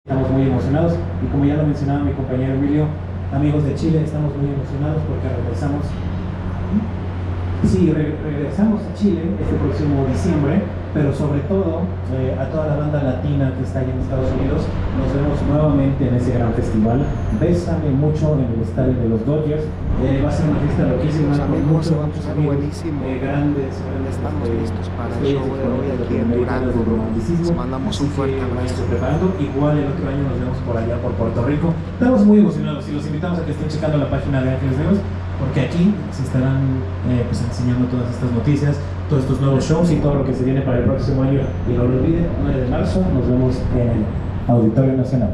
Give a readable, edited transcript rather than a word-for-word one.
Estamos muy emocionados y como ya lo mencionaba mi compañero Emilio, amigos de Chile, estamos muy emocionados porque regresamos. Sí, regresamos a Chile este próximo diciembre, pero sobre todo a toda la banda latina que está allá en Estados Unidos, nos vemos nuevamente en ese gran festival. Bésame mucho en el estadio de los Dodgers. Va a ser una fiesta loquísima con muchos amigos grandes. Estamos listos para el show de hoy aquí en Durango. Les mandamos un fuerte abrazo. Preparando. Igual el otro año nos vemos por allá por Puerto Rico. Estamos muy emocionados y los invitamos a que estén checando la página de Ángeles Negros, porque aquí se estarán enseñando todas estas noticias, todos estos nuevos shows y todo lo que se viene para el próximo año. Y no lo olviden, 9 de marzo nos vemos en el Auditorio Nacional.